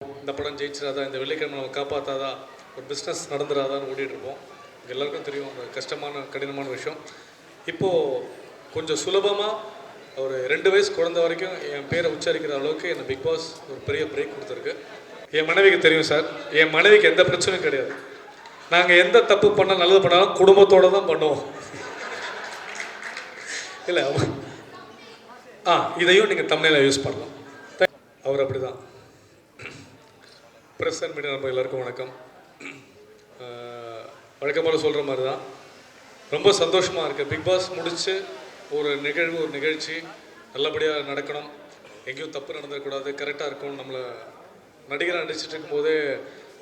இந்த படம் ஜெயிச்சிடாதா, இந்த வெள்ளிக்கிழமை நம்ம காப்பாற்றாதா, ஒரு பிஸ்னஸ் நடந்துடாதான்னு ஓடிட்டுருப்போம். எல்லாருக்கும் தெரியும் அந்த கஷ்டமான கடினமான விஷயம். இப்போது கொஞ்சம் சுலபமாக ஒரு 2 வயசு குழந்தை வரைக்கும் என் பேரை உச்சரிக்கிற அளவுக்கு என்னை பிக் பாஸ் ஒரு பெரிய பிரேக் கொடுத்துருக்கு. என் மனைவிக்கு தெரியும் சார், என் மனைவிக்கு எந்த பிரச்சனையும் கிடையாது. நாங்கள் எந்த தப்பு பண்ணால் நல்லது பண்ணாலும் குடும்பத்தோடு தான் பண்ணுவோம். இல்லை இதையும் நீங்கள் தமிழில் யூஸ் பண்ணலாம். அவர் அப்படி தான். ப்ரெஸ் அண்ட் மீடியா நம்ம எல்லாருக்கும் வணக்கம். வழக்கம் போல் சொல்கிற மாதிரி தான் ரொம்ப சந்தோஷமாக இருக்குது. பிக் பாஸ் முடித்து ஒரு நிகழ்ச்சி நல்லபடியாக நடக்கணும், எங்கேயும் தப்பு நடந்துடக்கூடாது, கரெக்டாக இருக்கணும். நம்மளை நடிகராக நடிச்சிட்டு இருக்கும்போதே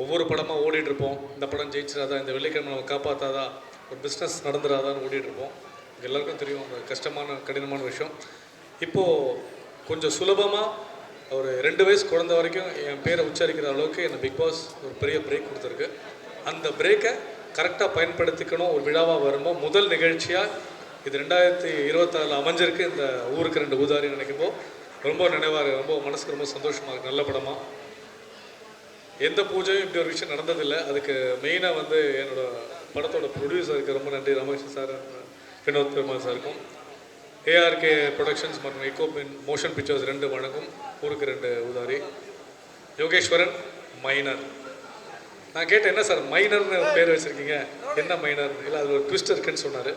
ஒவ்வொரு படமாக ஓடிட்டுருப்போம். இந்த படம் ஜெயிச்சிடாதா, இந்த வெள்ளிக்கிழமை நம்ம காப்பாற்றாதா, ஒரு பிஸ்னஸ் நடந்துடாதான்னு ஓடிட்டுருப்போம். எல்லாருக்கும் தெரியும் அந்த கஷ்டமான கடினமான விஷயம். இப்போது கொஞ்சம் சுலபமாக ஒரு 2 வயசு குழந்தை வரைக்கும் என் பேரை உச்சரிக்கிற அளவுக்கு என்னை பிக் பாஸ் ஒரு பெரிய பிரேக் கொடுத்துருக்கு. அந்த பிரேக்கை கரெக்டாக பயன்படுத்திக்கணும். ஒரு விழாவாக வரும்போது முதல் நிகழ்ச்சியாக இது 2026 அமைஞ்சிருக்கு. இந்த ஊருக்கு 2 ஊதாரி நினைக்கும்போது ரொம்ப நினைவாக, ரொம்ப மனசுக்கு ரொம்ப சந்தோஷமாக இருக்குது. நல்ல படமாக எந்த பூஜையும் இப்படி ஒரு விஷயம் நடந்ததில்லை. அதுக்கு மெயினாக என்னோடய படத்தோட ப்ரொடியூசருக்கு ரொம்ப நன்றி, ரமேஷ் சார், வினோத் பெருமாள் சாருக்கும். ஏஆர்கே ப்ரொடக்ஷன்ஸ் மற்றும் எக்கோபின் மோஷன் பிக்சர்ஸ் 2 வணக்கம். ஊருக்கு 2 ஊதாரி. யோகேஸ்வரன் மைனர். நான் கேட்டேன், என்ன சார் மைனர்னு பேர் வச்சுருக்கீங்க, என்ன மைனர்? இல்லை அது ஒரு ட்விஸ்ட் இருக்குன்னு சொன்னார்.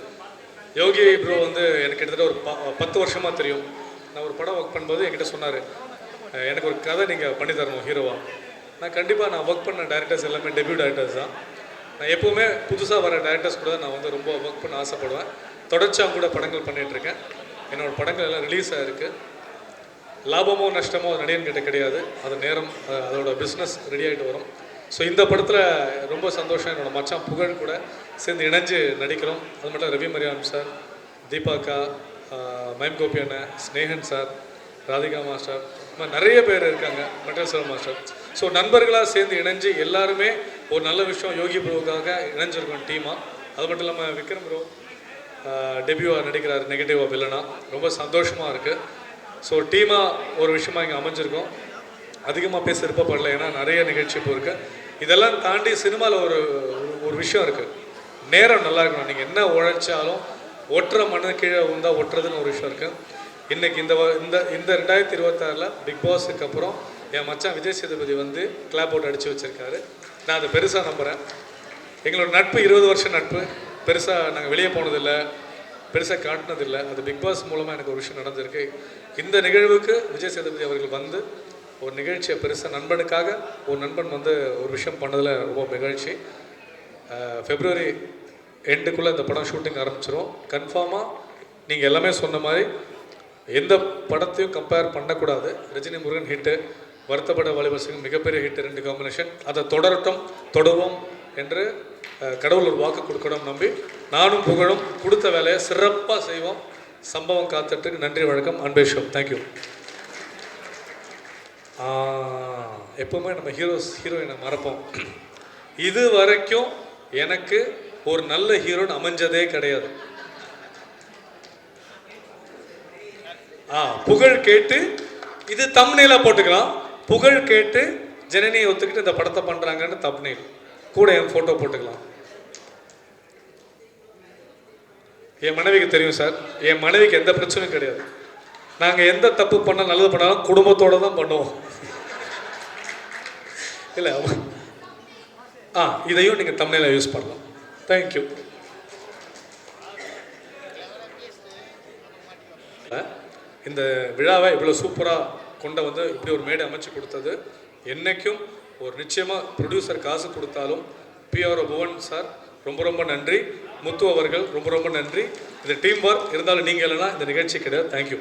யோகி ப்ரோ எனக்கு கிட்டத்தட்ட ஒரு 10 வருஷமாக தெரியும். நான் ஒரு படம் ஒர்க் பண்ணும்போது என்கிட்ட சொன்னார், எனக்கு ஒரு கதை நீங்கள் பண்ணி தரணும் ஹீரோவாக. நான் ஒர்க் பண்ண டேரக்டர்ஸ் எல்லாமே டெபியூ டேரக்டர்ஸ் தான். நான் எப்போவுமே புதுசாக வர டேரக்டர்ஸ் கூட நான் ரொம்ப ஒர்க் பண்ண ஆசைப்படுவேன். தொடர்ச்சியாக கூட படங்கள் பண்ணிகிட்ருக்கேன். என்னோடய படங்கள் எல்லாம் ரிலீஸ் ஆகிருக்கு. லாபமோ நஷ்டமோ நடிகன் கிட்ட கிடையாது, அது நேரம், அதோட பிஸ்னஸ் ரெடி ஆகிட்டு வரும். ஸோ இந்த படத்தில் ரொம்ப சந்தோஷம். என்னோடய மச்சான் புகழ் கூட சேர்ந்து இணைஞ்சு நடிக்கிறோம். அது மட்டும் ரவி மரியான் சார், தீபாக்கா, மைம் கோபி அண்ணன், ஸ்னேகன் சார், ராதிகா மாஸ்டர், இந்த மாதிரி நிறைய பேர் இருக்காங்க, மெட்டல் சார் மாஸ்டர். ஸோ நண்பர்களாக சேர்ந்து இணைஞ்சு எல்லாருமே ஒரு நல்ல விஷயம் யோகி ப்ரோவுக்காக இணைஞ்சிருக்கோம் டீமாக. அது மட்டும் இல்லாமல் விக்ரம் ப்ரோ டெபியூவாக நடிக்கிறார், நெகட்டிவாக வில்லனா. ரொம்ப சந்தோஷமாக இருக்குது. ஸோ டீமாக ஒரு விஷயமாக இங்கே அமைஞ்சிருக்கோம். அதிகமாக பேச விருப்பப்படல, ஏன்னா நிறைய நிகழ்ச்சி இப்போ இருக்குது. இதெல்லாம் தாண்டி சினிமாவில் ஒரு விஷயம் இருக்குது, நேரம் நல்லா இருக்கணும். நீங்கள் என்ன உழைச்சாலும் ஒட்டுற மண்ணு கீழே வந்தால் ஒட்டுறதுன்னு ஒரு விஷயம் இருக்குது. இன்றைக்கி இந்த 2026 பிக் பாஸுக்கு அப்புறம் என் மச்சான் விஜய் சேதுபதி கிளாப் அவுட் அடித்து வச்சுருக்காரு. நான் அதை பெருசாக நம்புகிறேன். எங்களோட நட்பு 20 வருஷம் நட்பு. பெருசாக நாங்கள் வெளியே போனதில்லை, பெருசாக காட்டினதில்லை. அது பிக் பாஸ் மூலமாக எனக்கு ஒரு விஷயம் நடந்திருக்கு. இந்த நிகழ்வுக்கு விஜய் சேதுபதி அவர்கள் ஒரு நிகழ்ச்சியை பெருசாக நண்பனுக்காக ஒரு நண்பன் ஒரு விஷயம் பண்ணதில் ரொம்ப நிகழ்ச்சி. February எண்டுக்குள்ளே இந்த படம் ஷூட்டிங் ஆரம்பிச்சிடும். கன்ஃபார்மாக நீங்கள் எல்லாமே சொன்ன மாதிரி எந்த படத்தையும் கம்பேர் பண்ணக்கூடாது. ரஜினி முருகன் ஹிட்டு, வருத்தப்பட வாலிபர் சிங் மிகப்பெரிய ஹிட்டு, 2 காம்பினேஷன். அதை தொடருவோம் என்று கடவுள் ஒரு வாக்கு கொடுக்கணும் நம்பி நானும் புகழும் கொடுத்த வேலையை சிறப்பாக செய்வோம். சம்பவம் காத்துட்டு நன்றி, வணக்கம், அன்பேஷம், தேங்க்யூ. எப்பவுமே நம்ம ஹீரோயினை மறப்போம். இது வரைக்கும் எனக்கு ஒரு நல்ல ஹீரோயின் அமைஞ்சதே கிடையாது. புகழ் கேட்டு இது தம்ப்நெயிலா போட்டுக்கலாம். புகழ் கேட்டு ஜனனியை ஒத்துக்கிட்டு இந்த படத்தை பண்ணுறாங்கன்னு தம்ப்நெயில் கூட என் ஃபோட்டோ போட்டுக்கலாம். என் மனைவிக்கு தெரியும் சார், என் மனைவிக்கு எந்த பிரச்சனையும் கிடையாது. நாங்கள் எந்த தப்பு பண்ணால் நல்லது பண்ணாலும் குடும்பத்தோடு தான் பண்ணுவோம். இல்லை இதையும் நீங்கள் தம்ப்நெயிலா யூஸ் பண்ணலாம். தேங்க்யூ. இந்த விழாவை இவ்வளோ சூப்பராக இப்படி ஒரு மேடை அமைச்சு கொடுத்தது என்றைக்கும் ஒரு நிச்சயமாக ப்ரொடியூசர் காசு கொடுத்தாலும் பிஆர்ஓ புவன் சார் ரொம்ப ரொம்ப நன்றி. முத்து அவர்கள் ரொம்ப ரொம்ப நன்றி. இந்த டீம் ஒர்க் இருந்தாலும் நீங்கள் இல்லைன்னா இந்த நிகழ்ச்சி கிடையாது. தேங்க்யூ.